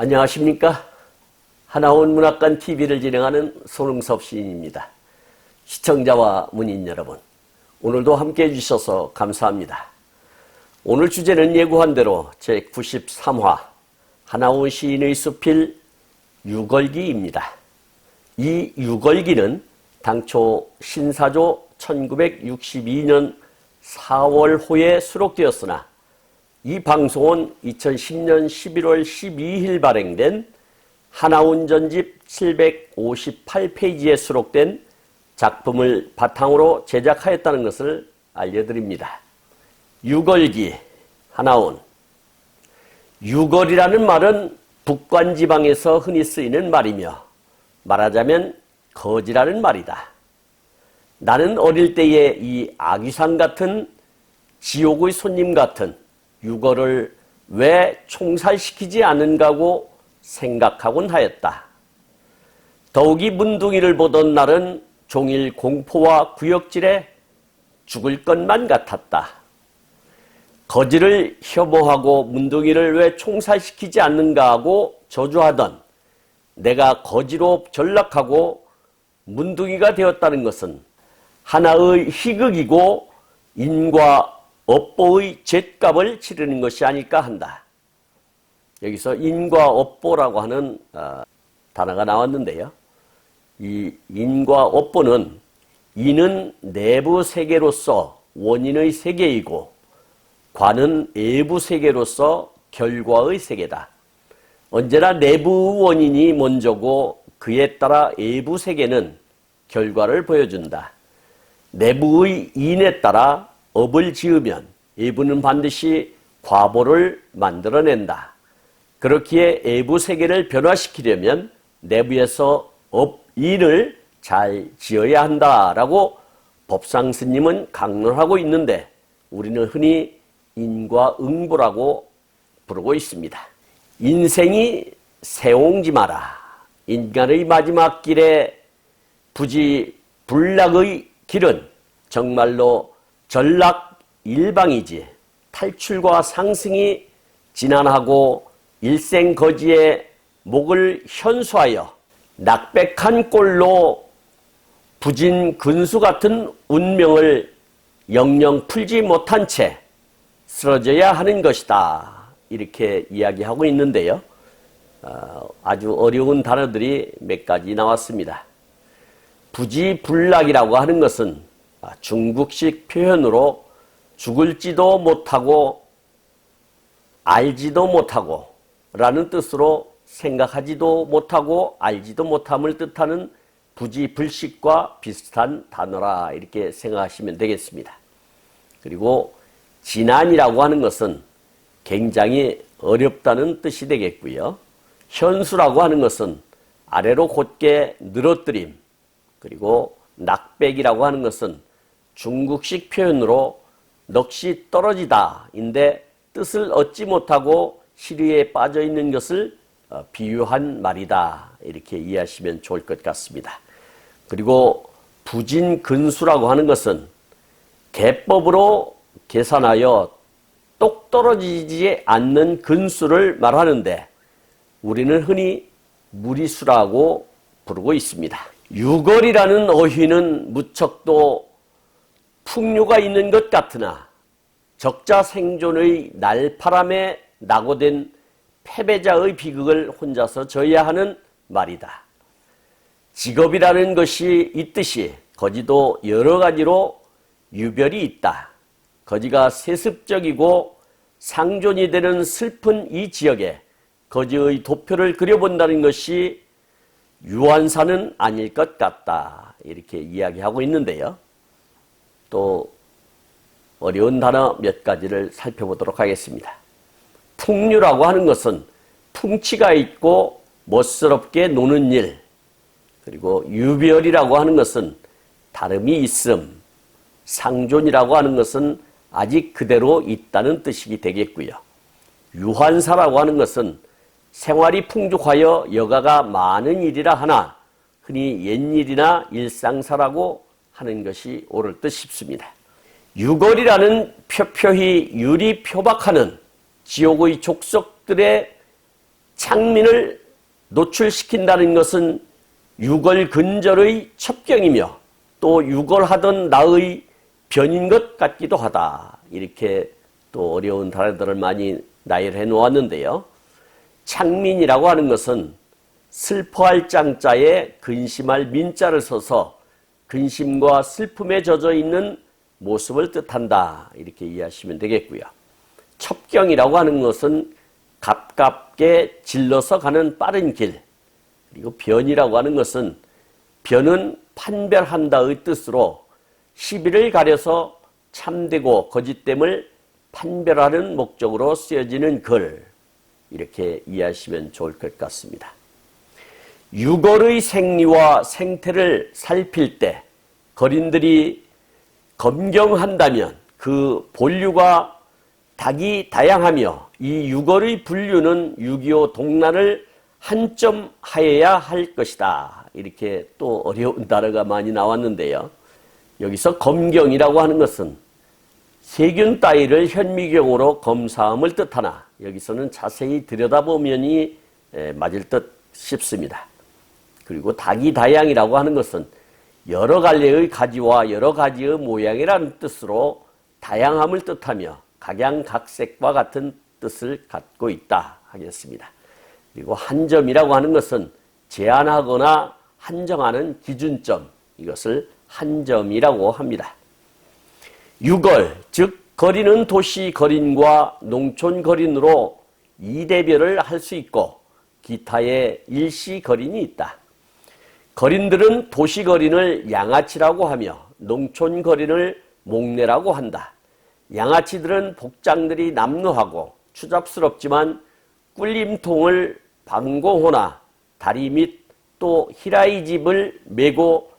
안녕하십니까? 하나원 문학관 TV를 진행하는 손흥섭 시인입니다. 시청자와 문인 여러분, 오늘도 함께 해주셔서 감사합니다. 오늘 주제는 예고한 대로 제93화 하나원 시인의 수필 유걸기입니다. 이 유걸기는 당초 신사조 1962년 4월호에 수록되었으나 이 방송은 2010년 11월 12일 발행된 하나원 전집 758페이지에 수록된 작품을 바탕으로 제작하였다는 것을 알려드립니다. 유걸기, 하나원. 유걸이라는 말은 북관지방에서 흔히 쓰이는 말이며 말하자면 거지라는 말이다. 나는 어릴 때에 이 아귀상 같은 지옥의 손님 같은 유걸을 왜 총살시키지 않은가고 생각하곤 하였다. 더욱이 문둥이를 보던 날은 종일 공포와 구역질에 죽을 것만 같았다. 거지를 혐오하고 문둥이를 왜 총살시키지 않는가 하고 저주하던 내가 거지로 전락하고 문둥이가 되었다는 것은 하나의 희극이고 인과 업보의 죗값을 치르는 것이 아닐까 한다. 여기서 인과 업보라고 하는 단어가 나왔는데요. 이 인과 업보는 인은 내부 세계로서 원인의 세계이고 과는 외부 세계로서 결과의 세계다. 언제나 내부 원인이 먼저고 그에 따라 외부 세계는 결과를 보여준다. 내부의 인에 따라 업을 지으면 외부는 반드시 과보를 만들어낸다. 그렇기에 외부 세계를 변화시키려면 내부에서 업인을 잘 지어야 한다라고 법상 스님은 강론하고 있는데 우리는 흔히 인과응보라고 부르고 있습니다. 인생이 세옹지마라. 인간의 마지막 길에 부지불락의 길은 정말로 전락일방이지 탈출과 상승이 지난하고 일생거지의 목을 현수하여 낙백한 꼴로 부진 근수 같은 운명을 영영 풀지 못한 채 쓰러져야 하는 것이다. 이렇게 이야기하고 있는데요. 아주 어려운 단어들이 몇 가지 나왔습니다. 부지불락이라고 하는 것은 중국식 표현으로 죽을지도 못하고 알지도 못하고 라는 뜻으로 생각하지도 못하고 알지도 못함을 뜻하는 부지불식과 비슷한 단어라 이렇게 생각하시면 되겠습니다. 그리고 진안이라고 하는 것은 굉장히 어렵다는 뜻이 되겠고요. 현수라고 하는 것은 아래로 곧게 늘어뜨림, 그리고 낙백이라고 하는 것은 중국식 표현으로 넋이 떨어지다 인데 뜻을 얻지 못하고 시리에 빠져 있는 것을 비유한 말이다. 이렇게 이해하시면 좋을 것 같습니다. 그리고 부진근수라고 하는 것은 계법으로 계산하여 똑 떨어지지 않는 근수를 말하는데 우리는 흔히 무리수라고 부르고 있습니다. 유걸이라는 어휘는 무척도 풍류가 있는 것 같으나 적자 생존의 날파람에 낙오된 패배자의 비극을 혼자서 져야 하는 말이다. 직업이라는 것이 있듯이 거지도 여러 가지로 유별이 있다. 거지가 세습적이고 상존이 되는 슬픈 이 지역에 거지의 도표를 그려본다는 것이 유한사는 아닐 것 같다. 이렇게 이야기하고 있는데요. 또 어려운 단어 몇 가지를 살펴보도록 하겠습니다. 풍류라고 하는 것은 풍치가 있고 멋스럽게 노는 일, 그리고 유별이라고 하는 것은 다름이 있음, 상존이라고 하는 것은 아직 그대로 있다는 뜻이 되겠고요. 유한사라고 하는 것은 생활이 풍족하여 여가가 많은 일이라 하나 흔히 옛일이나 일상사라고 하는 것이 옳을 듯 싶습니다. 유걸이라는 표표히 유리 표박하는 지옥의 족속들의 창민을 노출시킨다는 것은 유골근절의 첩경이며 또 유골하던 나의 변인 것 같기도 하다. 이렇게 또 어려운 단어들을 많이 나열해 놓았는데요. 창민이라고 하는 것은 슬퍼할 짱자에 근심할 민자를 써서 근심과 슬픔에 젖어 있는 모습을 뜻한다. 이렇게 이해하시면 되겠고요. 첩경이라고 하는 것은 가깝게 질러서 가는 빠른 길. 그리고 변이라고 하는 것은 변은 판별한다의 뜻으로 시비를 가려서 참되고 거짓됨을 판별하는 목적으로 쓰여지는 글. 이렇게 이해하시면 좋을 것 같습니다. 유골의 생리와 생태를 살필 때 거린들이 검경한다면 그 본류가 닭이 다양하며 이 유골의 분류는 6.25 동란을 한 점 하여야 할 것이다. 이렇게 또 어려운 단어가 많이 나왔는데요. 여기서 검경이라고 하는 것은 세균 따위를 현미경으로 검사함을 뜻하나 여기서는 자세히 들여다보면이 맞을 듯 싶습니다. 그리고 닭이 다양이라고 하는 것은 여러 갈래의 가지와 여러 가지의 모양이라는 뜻으로 다양함을 뜻하며 각양각색과 같은 뜻을 갖고 있다 하겠습니다. 그리고 한점이라고 하는 것은 제한하거나 한정하는 기준점, 이것을 한점이라고 합니다. 유걸, 즉 거리는 도시 거린과 농촌 거린으로 이대별을 할 수 있고 기타의 일시 거린이 있다. 거린들은 도시 거린을 양아치라고 하며 농촌 거린을 목내라고 한다. 양아치들은 복장들이 남루하고 추잡스럽지만 꿀림통을 방공호나 다리 및 또 희라이집을 메고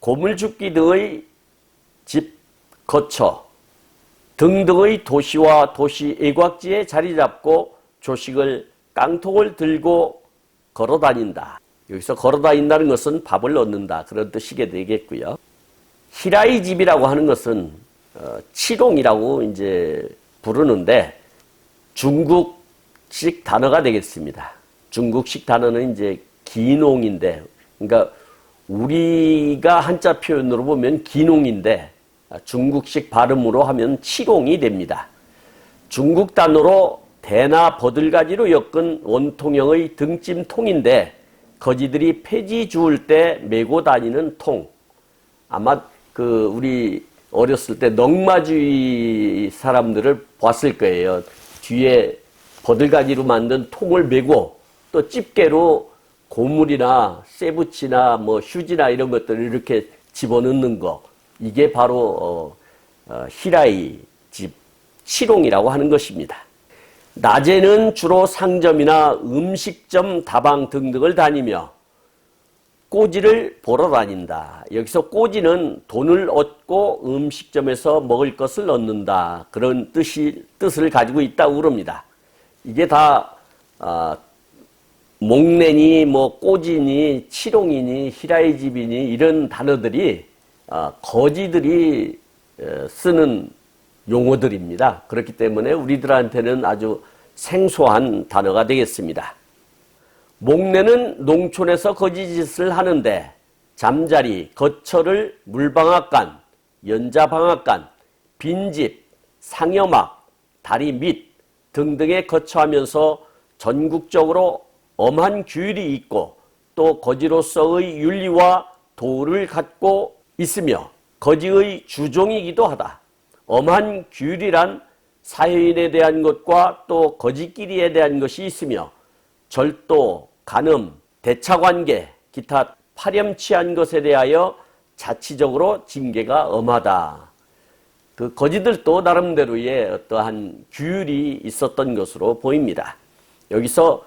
고물죽기 등의 집 거처 등등의 도시와 도시 애곽지에 자리 잡고 조식을 깡통을 들고 걸어 다닌다. 여기서 걸어 다닌다는 것은 밥을 얻는다. 그런 뜻이게 되겠고요. 희라이집이라고 하는 것은 치롱이라고 이제 부르는데 중국식 단어가 되겠습니다. 중국식 단어는 이제 기농인데, 그러니까 우리가 한자 표현으로 보면 기농인데 중국식 발음으로 하면 치롱이 됩니다. 중국 단어로 대나 버들가지로 엮은 원통형의 등짐통인데 거지들이 폐지 주울 때 메고 다니는 통. 아마 우리 어렸을 때 넝마주의 사람들을 봤을 거예요. 뒤에 버들가지로 만든 통을 메고 또 집게로 고물이나 쇠붙이나 뭐 휴지나 이런 것들을 이렇게 집어넣는 거. 이게 바로 희라이 집 치롱이라고 하는 것입니다. 낮에는 주로 상점이나 음식점, 다방 등등을 다니며 꼬지를 보러 다닌다. 여기서 꼬지는 돈을 얻고 음식점에서 먹을 것을 얻는다. 그런 뜻을 가지고 있다고 그럽니다. 이게 다 목내니 뭐 꼬지니 치롱이니 희라이집이니 이런 단어들이 거지들이 쓰는 용어들입니다. 그렇기 때문에 우리들한테는 아주 생소한 단어가 되겠습니다. 목내는 농촌에서 거지짓을 하는데 잠자리, 거처를 물방앗간, 연자방앗간, 빈집, 상여막, 다리 밑 등등에 거처하면서 전국적으로 엄한 규율이 있고 또 거지로서의 윤리와 도를 갖고 있으며 거지의 주종이기도 하다. 엄한 규율이란 사회인에 대한 것과 또 거지끼리에 대한 것이 있으며 절도, 간음, 대차관계, 기타 파렴치한 것에 대하여 자치적으로 징계가 엄하다. 그 거지들도 나름대로의 어떠한 규율이 있었던 것으로 보입니다. 여기서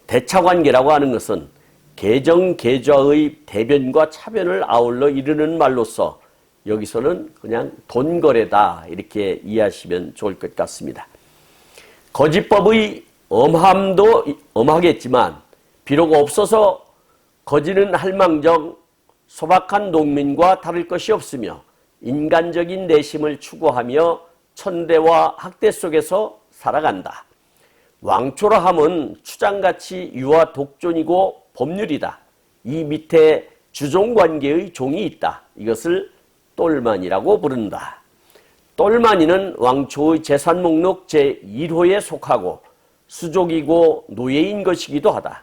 대차관계라고 하는 것은 계정계좌의 대변과 차변을 아울러 이르는 말로서 여기서는 그냥 돈거래다 이렇게 이해하시면 좋을 것 같습니다. 거지법의 엄함도 엄하겠지만 비록 없어서 거지는 할망정 소박한 농민과 다를 것이 없으며 인간적인 내심을 추구하며 천대와 학대 속에서 살아간다. 왕초라 함은 추장같이 유아 독존이고 법률이다. 이 밑에 주종관계의 종이 있다. 이것을 똘마니라고 부른다. 똘마니는 왕초의 재산 목록 제1호에 속하고 수족이고 노예인 것이기도 하다.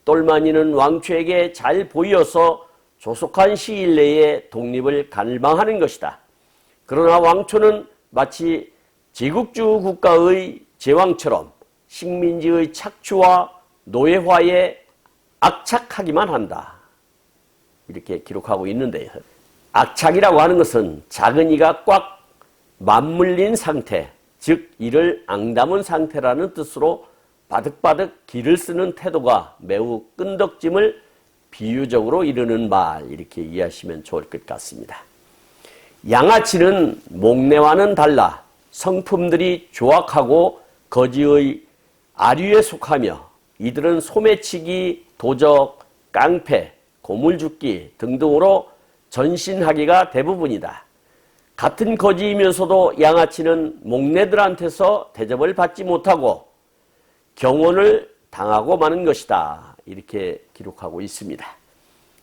똘마니는 왕초에게 잘 보여서 조속한 시일 내에 독립을 갈망하는 것이다. 그러나 왕초는 마치 제국주 국가의 제왕처럼 식민지의 착취와 노예화에 악착하기만 한다. 이렇게 기록하고 있는데요. 악착이라고 하는 것은 작은 이가 꽉 맞물린 상태, 즉 이를 앙담은 상태라는 뜻으로 바득바득 기를 쓰는 태도가 매우 끈덕짐을 비유적으로 이르는 말, 이렇게 이해하시면 좋을 것 같습니다. 양아치는 목례와는 달라 성품들이 조악하고 거지의 아류에 속하며 이들은 소매치기, 도적, 깡패, 고물줍기 등등으로 전신하기가 대부분이다. 같은 거지이면서도 양아치는 목례들한테서 대접을 받지 못하고 경원을 당하고 마는 것이다. 이렇게 기록하고 있습니다.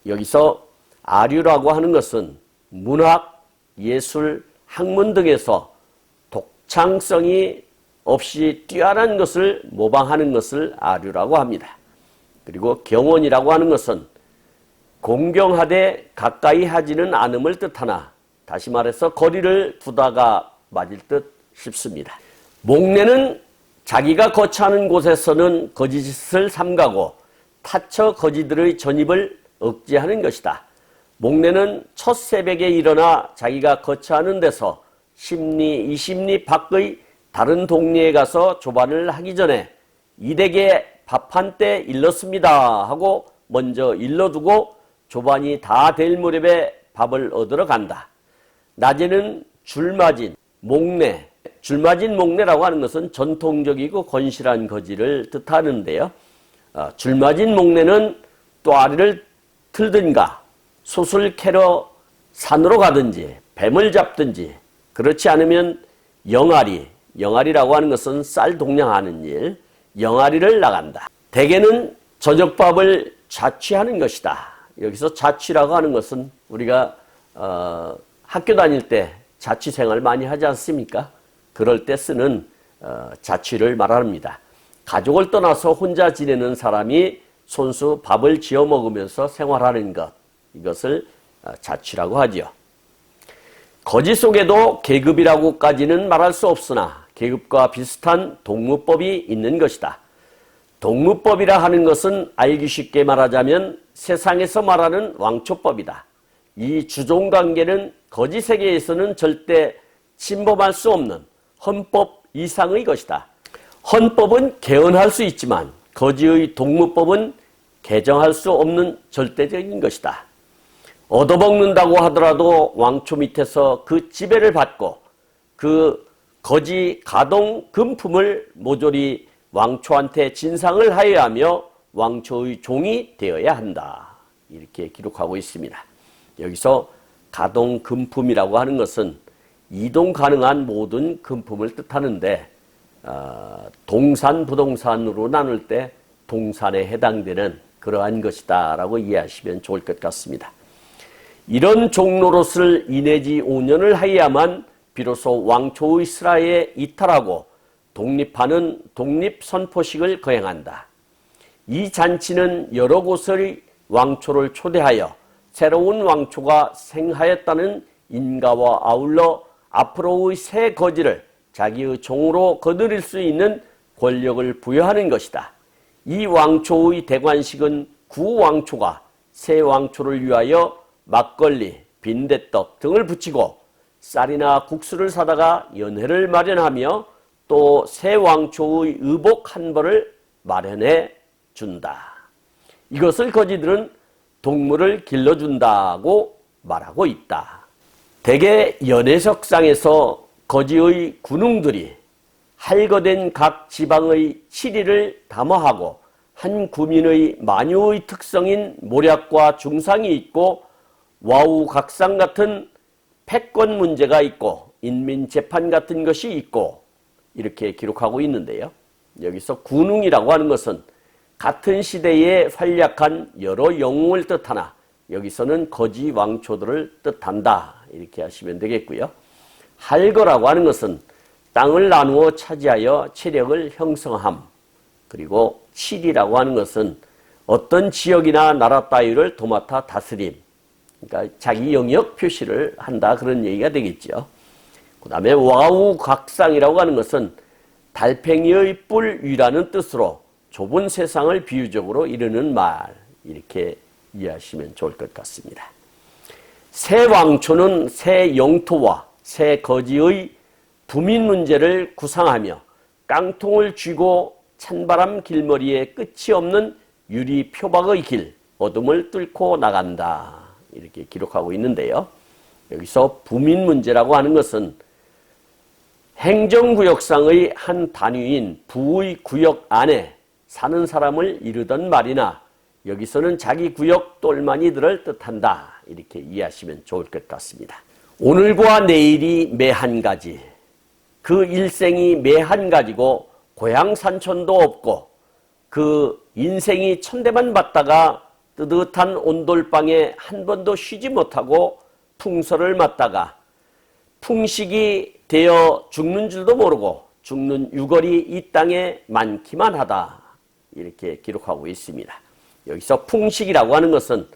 여기서 아류라고 하는 것은 문학, 예술, 학문 등에서 독창성이 없이 뛰어난 것을 모방하는 것을 아류라고 합니다. 그리고 경원이라고 하는 것은 공경하되 가까이 하지는 않음을 뜻하나 다시 말해서 거리를 두다가 맞을 듯 싶습니다. 목례는 자기가 거처하는 곳에서는 거짓을 삼가고 타처 거지들의 전입을 억제하는 것이다. 목례는 첫 새벽에 일어나 자기가 거처하는 데서 10리, 20리 밖의 다른 동네에 가서 조반을 하기 전에 이댁에 밥 한 때 일렀습니다 하고 먼저 일러두고 조반이 다 될 무렵에 밥을 얻으러 간다. 낮에는 줄맞은 목례, 줄맞은 목례라고 하는 것은 전통적이고 건실한 거지를 뜻하는데요. 줄맞은 목례는 또아리를 틀든가 솥을 캐러 산으로 가든지 뱀을 잡든지 그렇지 않으면 영아리라고 하는 것은 쌀 동량하는 일, 영아리를 나간다. 대개는 저녁밥을 자취하는 것이다. 여기서 자취라고 하는 것은 우리가 학교 다닐 때 자취생활 많이 하지 않습니까? 그럴 때 쓰는 자취를 말합니다. 가족을 떠나서 혼자 지내는 사람이 손수 밥을 지어 먹으면서 생활하는 것, 이것을 자취라고 하죠. 거지 속에도 계급이라고까지는 말할 수 없으나 계급과 비슷한 동무법이 있는 것이다. 동무법이라 하는 것은 알기 쉽게 말하자면 세상에서 말하는 왕초법이다. 이 주종관계는 거지 세계에서는 절대 침범할 수 없는 헌법 이상의 것이다. 헌법은 개헌할 수 있지만 거지의 동무법은 개정할 수 없는 절대적인 것이다. 얻어먹는다고 하더라도 왕초 밑에서 그 지배를 받고 그 거지 가동 금품을 모조리 왕초한테 진상을 하여야 하며 왕초의 종이 되어야 한다. 이렇게 기록하고 있습니다. 여기서 가동 금품이라고 하는 것은 이동 가능한 모든 금품을 뜻하는데 동산, 부동산으로 나눌 때 동산에 해당되는 그러한 것이다 라고 이해하시면 좋을 것 같습니다. 이런 종로릇을 2 내지 5년을 하여야만 비로소 왕초의 슬하에 이탈하고 독립하는 독립선포식을 거행한다. 이 잔치는 여러 곳의 왕초를 초대하여 새로운 왕초가 생하였다는 인가와 아울러 앞으로의 새 거지를 자기의 종으로 거느릴 수 있는 권력을 부여하는 것이다. 이 왕초의 대관식은 구왕초가 새 왕초를 위하여 막걸리, 빈대떡 등을 붙이고 쌀이나 국수를 사다가 연회를 마련하며 또 새 왕초의 의복 한 벌을 마련해 준다. 이것을 거지들은 동물을 길러준다고 말하고 있다. 대개 연회석상에서 거지의 군웅들이 할거된 각 지방의 치리를 담화하고 한 구민의 만유의 특성인 모략과 중상이 있고 와우각상 같은 패권 문제가 있고 인민재판 같은 것이 있고 이렇게 기록하고 있는데요. 여기서 군웅이라고 하는 것은 같은 시대에 활약한 여러 영웅을 뜻하나 여기서는 거지 왕초들을 뜻한다. 이렇게 하시면 되겠고요. 할거라고 하는 것은 땅을 나누어 차지하여 체력을 형성함. 그리고 칠이라고 하는 것은 어떤 지역이나 나라 따위를 도맡아 다스림. 그러니까 자기 영역 표시를 한다. 그런 얘기가 되겠죠. 그 다음에 와우각상이라고 하는 것은 달팽이의 뿔 위라는 뜻으로 좁은 세상을 비유적으로 이르는 말. 이렇게 이해하시면 좋을 것 같습니다. 새 왕초는 새 영토와 새 거지의 부민 문제를 구상하며 깡통을 쥐고 찬바람 길머리에 끝이 없는 유리 표박의 길, 어둠을 뚫고 나간다. 이렇게 기록하고 있는데요. 여기서 부민 문제라고 하는 것은 행정구역상의 한 단위인 부의 구역 안에 사는 사람을 이르던 말이나 여기서는 자기 구역 똘마니들을 뜻한다. 이렇게 이해하시면 좋을 것 같습니다. 오늘과 내일이 매 한 가지, 그 일생이 매 한 가지고 고향 산촌도 없고 그 인생이 천대만 받다가 뜨뜻한 온돌방에 한 번도 쉬지 못하고 풍설을 맞다가 풍식이 되어 죽는 줄도 모르고 죽는 유골이 이 땅에 많기만 하다. 이렇게 기록하고 있습니다. 여기서 풍식이라고 하는 것은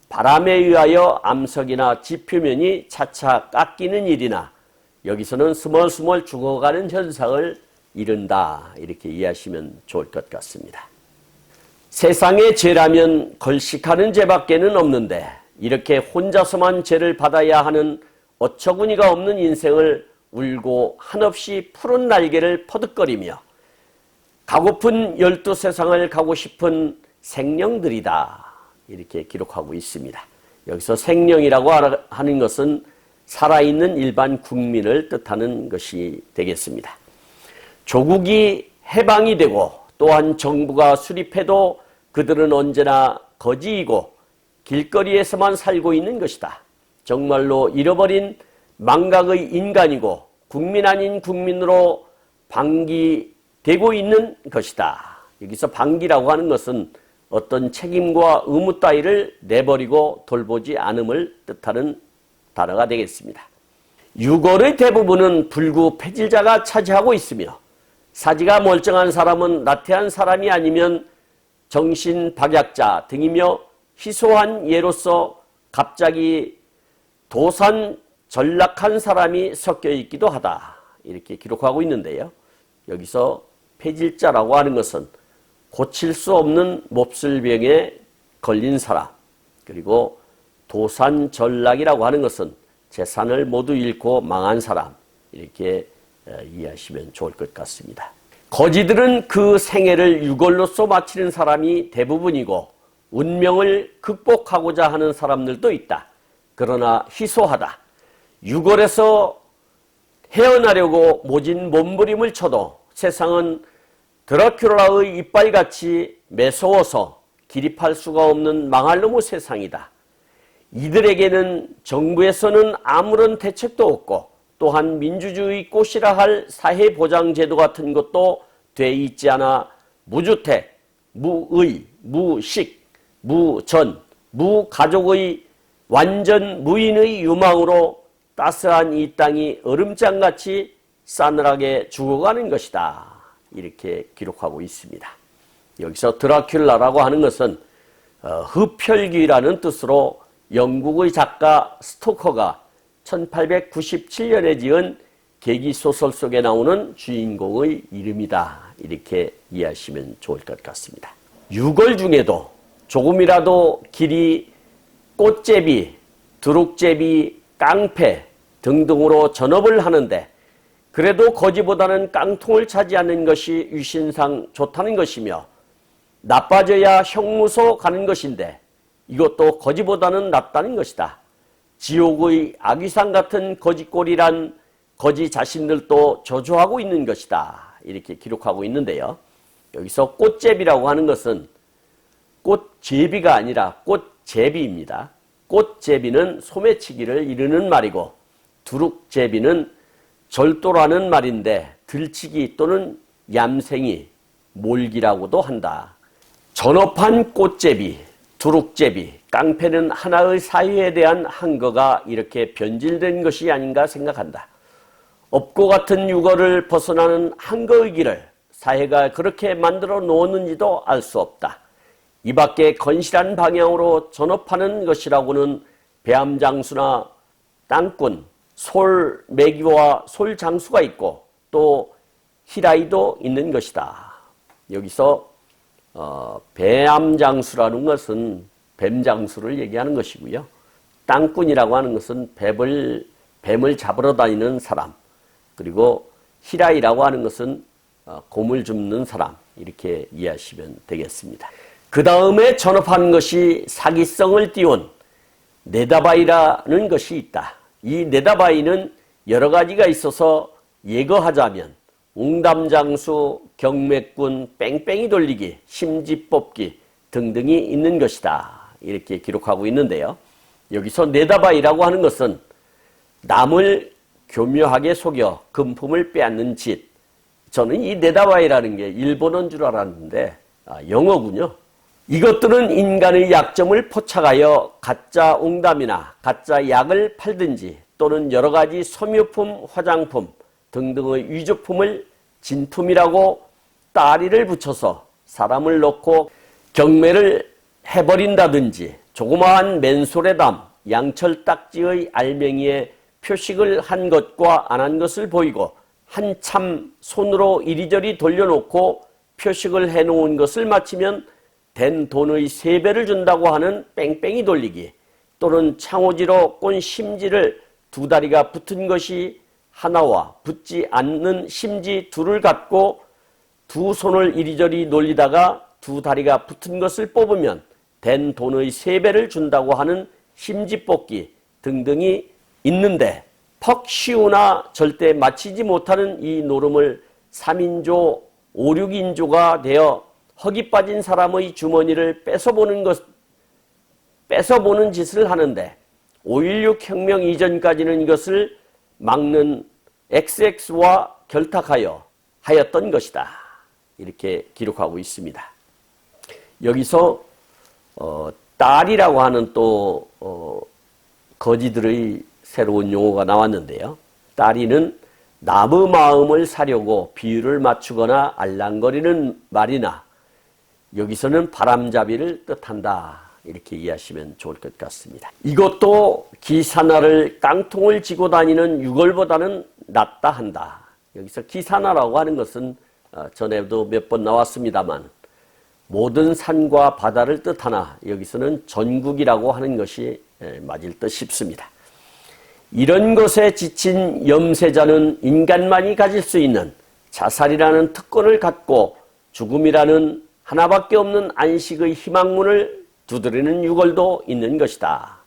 바람에 의하여 암석이나 지표면이 차차 깎이는 일이나 여기서는 스멀스멀 죽어가는 현상을 이른다. 이렇게 이해하시면 좋을 것 같습니다. 세상에 죄라면 걸식하는 죄밖에는 없는데 이렇게 혼자서만 죄를 받아야 하는 어처구니가 없는 인생을 울고 한없이 푸른 날개를 퍼득거리며 가고픈 12세상을 가고 싶은 생령들이다. 이렇게 기록하고 있습니다. 여기서 생령이라고 하는 것은 살아있는 일반 국민을 뜻하는 것이 되겠습니다. 조국이 해방이 되고 또한 정부가 수립해도 그들은 언제나 거지이고 길거리에서만 살고 있는 것이다. 정말로 잃어버린 망각의 인간이고 국민 아닌 국민으로 방기되고 있는 것이다. 여기서 방기라고 하는 것은 어떤 책임과 의무 따위를 내버리고 돌보지 않음을 뜻하는 단어가 되겠습니다. 유골의 대부분은 불구 폐질자가 차지하고 있으며 사지가 멀쩡한 사람은 나태한 사람이 아니면 정신박약자 등이며 희소한 예로서 갑자기 도산 전락한 사람이 섞여 있기도 하다. 이렇게 기록하고 있는데요. 여기서 폐질자라고 하는 것은 고칠 수 없는 몹쓸병에 걸린 사람, 그리고 도산전락이라고 하는 것은 재산을 모두 잃고 망한 사람, 이렇게 이해하시면 좋을 것 같습니다. 거지들은 그 생애를 유골로서 마치는 사람이 대부분이고 운명을 극복하고자 하는 사람들도 있다. 그러나 희소하다. 유골에서 헤어나려고 모진 몸부림을 쳐도 세상은 드라큘라의 이빨같이 매서워서 기립할 수가 없는 망할 놈의 세상이다. 이들에게는 정부에서는 아무런 대책도 없고 또한 민주주의 꽃이라 할 사회보장제도 같은 것도 돼 있지 않아 무주택, 무의, 무식, 무전, 무가족의 완전 무인의 유망으로 따스한 이 땅이 얼음장같이 싸늘하게 죽어가는 것이다. 이렇게 기록하고 있습니다. 여기서 드라큘라라고 하는 것은 흡혈귀라는 뜻으로 영국의 작가 스토커가 1897년에 지은 계기소설 속에 나오는 주인공의 이름이다. 이렇게 이해하시면 좋을 것 같습니다. 유골 중에도 조금이라도 길이 꽃제비, 두룩제비, 깡패 등등으로 전업을 하는데 그래도 거지보다는 깡통을 차지하는 것이 유신상 좋다는 것이며 나빠져야 형무소 가는 것인데 이것도 거지보다는 낫다는 것이다. 지옥의 아귀상 같은 거지꼴이란 거지 자신들도 저주하고 있는 것이다. 이렇게 기록하고 있는데요. 여기서 꽃제비라고 하는 것은 꽃제비가 아니라 꽃제비입니다. 꽃제비는 소매치기를 이르는 말이고 두룩제비는 절도라는 말인데 들치기 또는 얌생이 몰기라고도 한다. 전업한 꽃제비, 두룩제비, 깡패는 하나의 사회에 대한 한거가 이렇게 변질된 것이 아닌가 생각한다. 업고 같은 유거를 벗어나는 한거의 길을 사회가 그렇게 만들어 놓았는지도 알 수 없다. 이 밖에 건실한 방향으로 전업하는 것이라고는 배암장수나 땅꾼, 솔매기와 솔장수가 있고 또 희라이도 있는 것이다. 여기서 배암장수라는 것은 뱀장수를 얘기하는 것이고요. 땅꾼이라고 하는 것은 뱀을 잡으러 다니는 사람, 그리고 희라이라고 하는 것은 곰을 줍는 사람, 이렇게 이해하시면 되겠습니다. 그 다음에 전업하는 것이 사기성을 띄운 네다바이라는 것이 있다. 이 네다바이는 여러 가지가 있어서 예거하자면 웅담장수, 경매꾼, 뺑뺑이 돌리기, 심지 뽑기 등등이 있는 것이다. 이렇게 기록하고 있는데요. 여기서 네다바이라고 하는 것은 남을 교묘하게 속여 금품을 빼앗는 짓. 저는 이 네다바이라는 게 일본어인 줄 알았는데 영어군요. 이것들은 인간의 약점을 포착하여 가짜 웅담이나 가짜 약을 팔든지 또는 여러 가지 섬유품, 화장품 등등의 위조품을 진품이라고 따리를 붙여서 사람을 놓고 경매를 해버린다든지 조그마한 맨솔에담, 양철딱지의 알맹이에 표식을 한 것과 안 한 것을 보이고 한참 손으로 이리저리 돌려놓고 표식을 해놓은 것을 마치면 된 돈의 3배를 준다고 하는 뺑뺑이 돌리기, 또는 창호지로 꼰 심지를 2다리가 붙은 것이 하나와 붙지 않는 심지 2를 갖고 2 손을 이리저리 놀리다가 2다리가 붙은 것을 뽑으면 된 돈의 3배를 준다고 하는 심지뽑기 등등이 있는데, 퍽 쉬우나 절대 마치지 못하는 이 노름을 3인조, 5, 6인조가 되어 허기 빠진 사람의 주머니를 뺏어보는 짓을 하는데 5.16 혁명 이전까지는 이것을 막는 XX와 결탁하여 하였던 것이다. 이렇게 기록하고 있습니다. 여기서 딸이라고 하는 또 거지들의 새로운 용어가 나왔는데요. 딸이는 남의 마음을 사려고 비유를 맞추거나 알랑거리는 말이나 여기서는 바람잡이를 뜻한다. 이렇게 이해하시면 좋을 것 같습니다. 이것도 기사나를 깡통을 지고 다니는 유골보다는 낫다 한다. 여기서 기사나라고 하는 것은 전에도 몇 번 나왔습니다만 모든 산과 바다를 뜻하나 여기서는 전국이라고 하는 것이 맞을 듯 싶습니다. 이런 것에 지친 염세자는 인간만이 가질 수 있는 자살이라는 특권을 갖고 죽음이라는 하나밖에 없는 안식의 희망문을 두드리는 유골도 있는 것이다.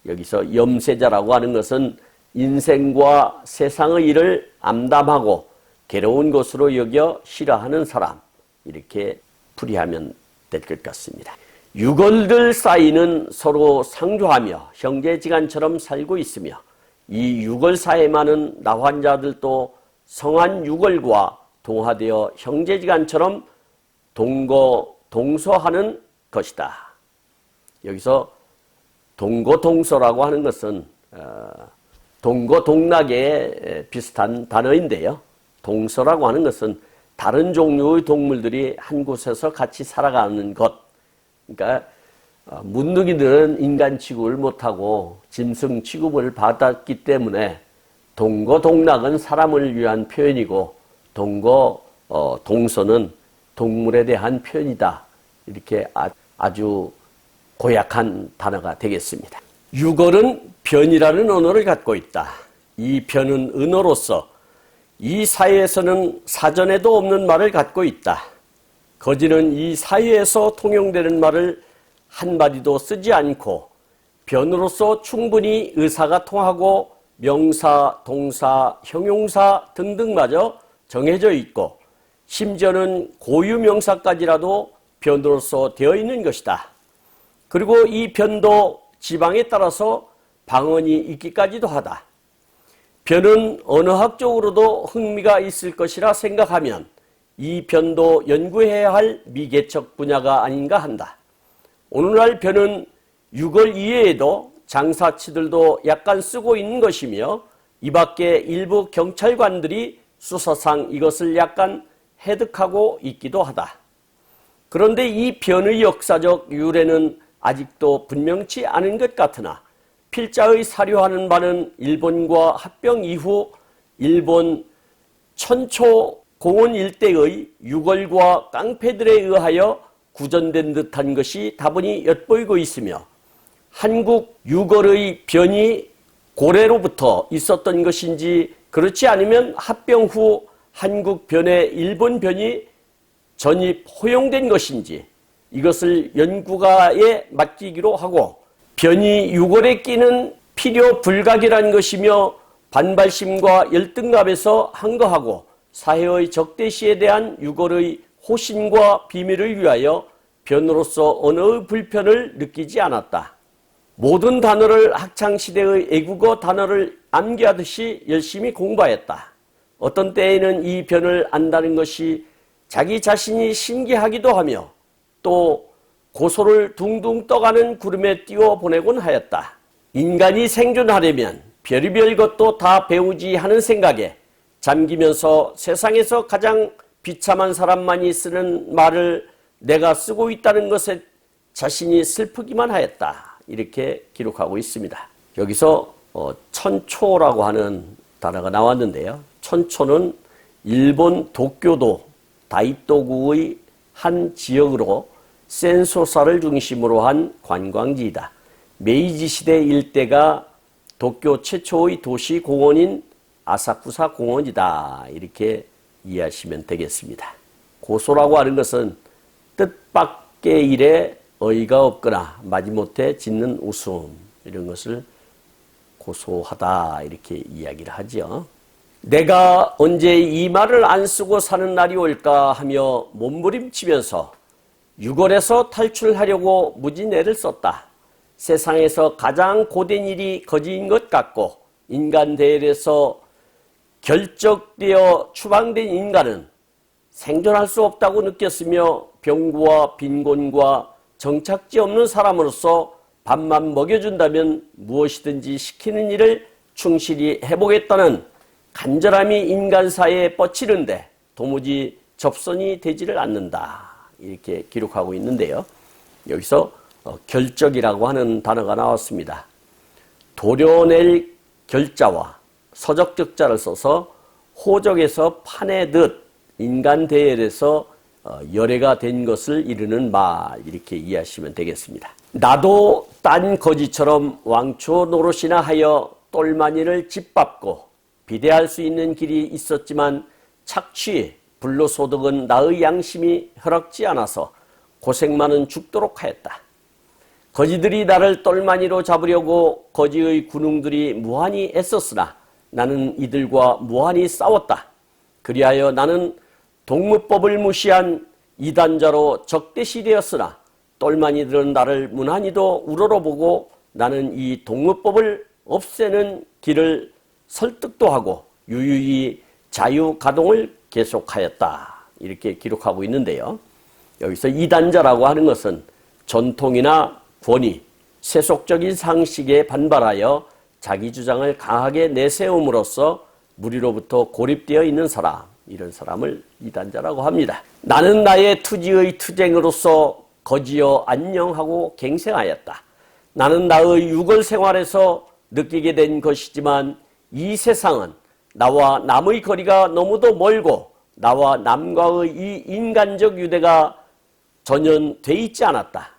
여기서 염세자라고 하는 것은 인생과 세상의 일을 암담하고 괴로운 것으로 여겨 싫어하는 사람, 이렇게 풀이하면 될 것 같습니다. 유골들 사이는 서로 상조하며 형제지간처럼 살고 있으며 이 유골 사이에만은 나환자들도 성한 유골과 동화되어 형제지간처럼 동거동서하는 것이다. 여기서 동거동서라고 하는 것은 동거동락에 비슷한 단어인데요. 동서라고 하는 것은 다른 종류의 동물들이 한 곳에서 같이 살아가는 것. 그러니까 문둥이들은 인간 취급을 못하고 짐승 취급을 받았기 때문에 동거동락은 사람을 위한 표현이고 동서는 동물에 대한 표현이다. 이렇게 아주 고약한 단어가 되겠습니다. 유골은 변이라는 언어를 갖고 있다. 이 변은 언어로서 이 사회에서는 사전에도 없는 말을 갖고 있다. 거지는 이 사회에서 통용되는 말을 한마디도 쓰지 않고 변으로서 충분히 의사가 통하고 명사, 동사, 형용사 등등마저 정해져 있고 심지어는 고유명사까지라도 변으로서 되어 있는 것이다. 그리고 이 변도 지방에 따라서 방언이 있기까지도 하다. 변은 언어학적으로도 흥미가 있을 것이라 생각하면 이 변도 연구해야 할 미개척 분야가 아닌가 한다. 오늘날 변은 유골 이외에도 장사치들도 약간 쓰고 있는 것이며 이 밖에 일부 경찰관들이 수사상 이것을 약간 해득하고 있기도 하다. 그런데 이 변의 역사적 유래는 아직도 분명치 않은 것 같으나 필자의 사료하는 바는 일본과 합병 이후 일본 천초 공원 일대의 유골과 깡패들에 의하여 구전된 듯한 것이 다분히 엿보이고 있으며 한국 유골의 변이 고래로부터 있었던 것인지 그렇지 않으면 합병 후 한국 변에 일본 변이 전입 허용된 것인지 이것을 연구가에 맡기기로 하고 변이 유골에 끼는 필요 불가결한 것이며 반발심과 열등감에서 항거하고 사회의 적대시에 대한 유골의 호신과 비밀을 위하여 변으로서 언어의 불편을 느끼지 않았다. 모든 단어를 학창시대의 애국어 단어를 암기하듯이 열심히 공부하였다. 어떤 때에는 이 변을 안다는 것이 자기 자신이 신기하기도 하며 또 고소를 둥둥 떠가는 구름에 띄워보내곤 하였다. 인간이 생존하려면 별의별 것도 다 배우지 하는 생각에 잠기면서 세상에서 가장 비참한 사람만이 쓰는 말을 내가 쓰고 있다는 것에 자신이 슬프기만 하였다. 이렇게 기록하고 있습니다. 여기서 천초라고 하는 단어가 나왔는데요. 천초는 일본 도쿄도 다이토구의 한 지역으로 센소사를 중심으로 한 관광지이다. 메이지 시대 일대가 도쿄 최초의 도시 공원인 아사쿠사 공원이다. 이렇게 이해하시면 되겠습니다. 고소라고 하는 것은 뜻밖의 일에 어이가 없거나 마지못해 짓는 웃음 이런 것을 고소하다 이렇게 이야기를 하죠. 내가 언제 이 말을 안 쓰고 사는 날이 올까 하며 몸부림치면서 유골에서 탈출하려고 무진 애를 썼다. 세상에서 가장 고된 일이 거지인 것 같고 인간 대열에서 결적되어 추방된 인간은 생존할 수 없다고 느꼈으며 병구와 빈곤과 정착지 없는 사람으로서 밥만 먹여준다면 무엇이든지 시키는 일을 충실히 해보겠다는 간절함이 인간사에 뻗치는데 도무지 접선이 되지를 않는다. 이렇게 기록하고 있는데요. 여기서 결적이라고 하는 단어가 나왔습니다. 도려낼 결자와 서적적자를 써서 호적에서 파내듯 인간 대열에서 열애가 된 것을 이르는 말 이렇게 이해하시면 되겠습니다. 나도 딴 거지처럼 왕초 노릇이나 하여 똘마니를 짓밟고 비대할 수 있는 길이 있었지만 착취, 불로소득은 나의 양심이 허락지 않아서 고생만은 죽도록 하였다. 거지들이 나를 똘마니로 잡으려고 거지의 군웅들이 무한히 애썼으나 나는 이들과 무한히 싸웠다. 그리하여 나는 동무법을 무시한 이단자로 적대시되었으나 똘마니들은 나를 무난히도 우러러보고 나는 이 동무법을 없애는 길을 설득도 하고 유유히 자유가동을 계속하였다. 이렇게 기록하고 있는데요. 여기서 이단자라고 하는 것은 전통이나 권위, 세속적인 상식에 반발하여 자기 주장을 강하게 내세움으로써 무리로부터 고립되어 있는 사람, 이런 사람을 이단자라고 합니다. 나는 나의 투지의 투쟁으로서 거지어 안녕하고 갱생하였다. 나는 나의 유골 생활에서 느끼게 된 것이지만 이 세상은 나와 남의 거리가 너무도 멀고 나와 남과의 이 인간적 유대가 전혀 돼 있지 않았다.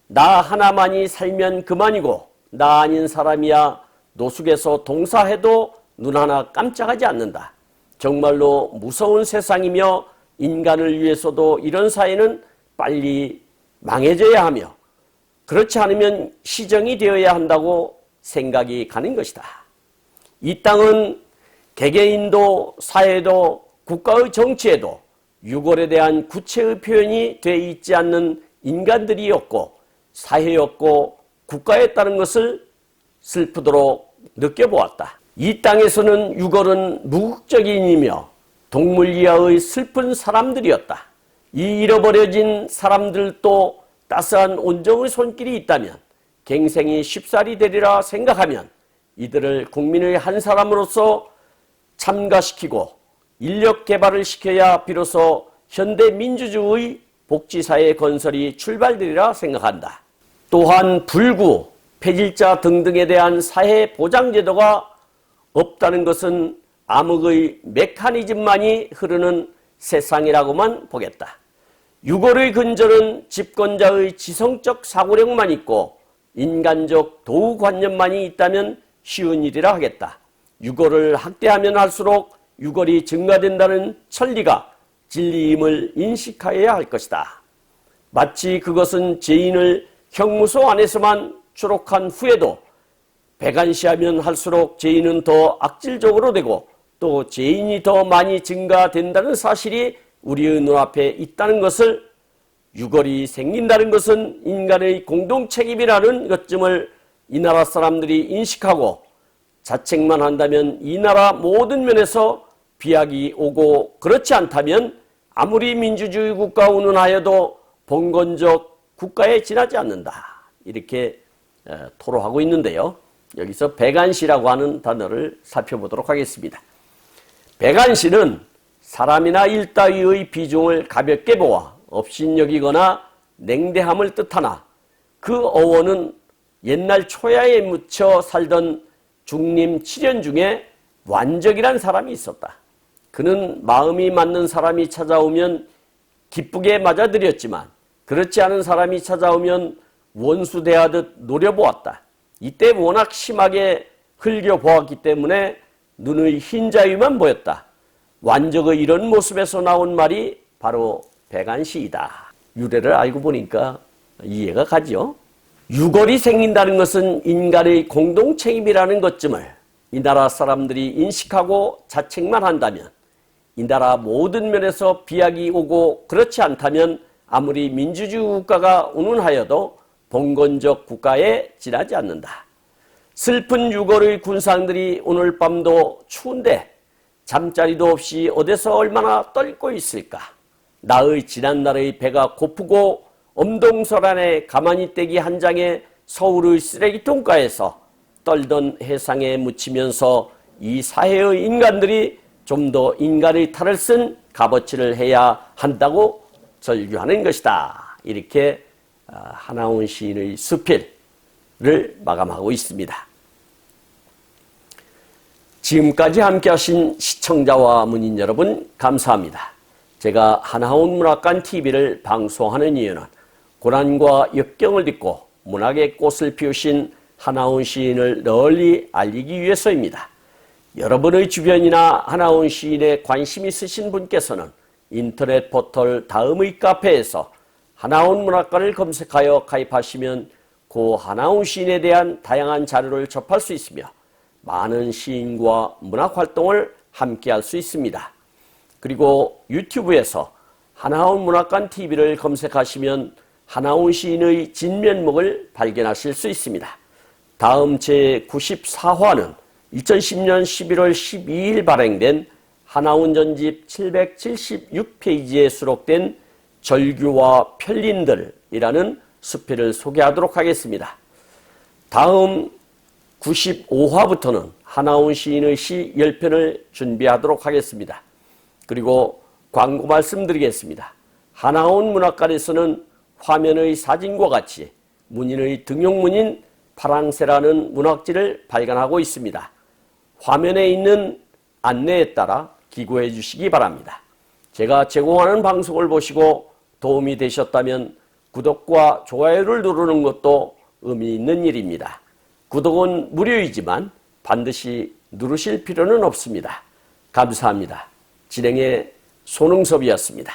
나 하나만이 살면 그만이고 나 아닌 사람이야 노숙에서 동사해도 눈 하나 깜짝하지 않는다. 정말로 무서운 세상이며 인간을 위해서도 이런 사회는 빨리 망해져야 하며 그렇지 않으면 시정이 되어야 한다고 생각이 가는 것이다. 이 땅은 개개인도 사회도 국가의 정치에도 유골에 대한 구체의 표현이 돼 있지 않는 인간들이었고 사회였고 국가였다는 것을 슬프도록 느껴보았다. 이 땅에서는 유골은 무국적인이며 동물 이하의 슬픈 사람들이었다. 이 잃어버려진 사람들도 따스한 온정의 손길이 있다면 갱생이 쉽사리 되리라 생각하면 이들을 국민의 한 사람으로서 참가시키고 인력 개발을 시켜야 비로소 현대 민주주의 복지사회 건설이 출발되리라 생각한다. 또한 불구, 폐질자 등등에 대한 사회 보장제도가 없다는 것은 암흑의 메커니즘만이 흐르는 세상이라고만 보겠다. 유골의 근절은 집권자의 지성적 사고력만 있고 인간적 도우관념만이 있다면 쉬운 일이라 하겠다. 유골을 학대하면 할수록 유골이 증가된다는 천리가 진리임을 인식하여야 할 것이다. 마치 그것은 죄인을 형무소 안에서만 추록한 후에도 배관시하면 할수록 죄인은 더 악질적으로 되고 또 죄인이 더 많이 증가된다는 사실이 우리의 눈앞에 있다는 것을, 유골이 생긴다는 것은 인간의 공동책임이라는 것쯤을 이 나라 사람들이 인식하고 자책만 한다면 이 나라 모든 면에서 비약이 오고, 그렇지 않다면 아무리 민주주의 국가 운운하여도 봉건적 국가에 지나지 않는다. 이렇게 토로하고 있는데요. 여기서 배관시라고 하는 단어를 살펴보도록 하겠습니다. 배관시는 사람이나 일 따위의 비중을 가볍게 보아 업신여기거나 냉대함을 뜻하나, 그 어원은 옛날 초야에 묻혀 살던 중림 7년 중에 완적이란 사람이 있었다. 그는 마음이 맞는 사람이 찾아오면 기쁘게 맞아들였지만 그렇지 않은 사람이 찾아오면 원수 대하듯 노려보았다. 이때 워낙 심하게 흘겨보았기 때문에 눈의 흰자위만 보였다. 완적의 이런 모습에서 나온 말이 바로 배관시이다. 유래를 알고 보니까 이해가 가죠. 유골이 생긴다는 것은 인간의 공동책임이라는 것쯤을 이 나라 사람들이 인식하고 자책만 한다면 이 나라 모든 면에서 비약이 오고, 그렇지 않다면 아무리 민주주의 국가가 운운하여도 봉건적 국가에 지나지 않는다. 슬픈 유골의 군상들이 오늘 밤도 추운데 잠자리도 없이 어디서 얼마나 떨고 있을까. 나의 지난날의 배가 고프고 엄동설 안에 가만히 떼기 한 장에 서울의 쓰레기통가에서 떨던 해상에 묻히면서 이 사회의 인간들이 좀 더 인간의 탈을 쓴 값어치를 해야 한다고 절규하는 것이다. 이렇게 하나원 시인의 수필을 마감하고 있습니다. 지금까지 함께 하신 시청자와 문인 여러분, 감사합니다. 제가 하나원 문학관 TV를 방송하는 이유는 고난과 역경을 딛고 문학의 꽃을 피우신 하나원 시인을 널리 알리기 위해서입니다. 여러분의 주변이나 하나원 시인에 관심 있으신 분께서는 인터넷 포털 다음의 카페에서 하나원 문학관을 검색하여 가입하시면 고 하나원 시인에 대한 다양한 자료를 접할 수 있으며 많은 시인과 문학활동을 함께 할 수 있습니다. 그리고 유튜브에서 하나원 문학관 TV를 검색하시면 하나원 시인의 진면목을 발견하실 수 있습니다. 다음 제94화는 2010년 11월 12일 발행된 하나원 전집 776페이지에 수록된 절규와 편린들이라는 수필을 소개하도록 하겠습니다. 다음 95화부터는 하나원 시인의 시 10편을 준비하도록 하겠습니다. 그리고 광고 말씀드리겠습니다. 하나원 문학관에서는 화면의 사진과 같이 문인의 등용문인 파랑새라는 문학지를 발간하고 있습니다. 화면에 있는 안내에 따라 기고해 주시기 바랍니다. 제가 제공하는 방송을 보시고 도움이 되셨다면 구독과 좋아요를 누르는 것도 의미 있는 일입니다. 구독은 무료이지만 반드시 누르실 필요는 없습니다. 감사합니다. 진행의 손흥섭이었습니다.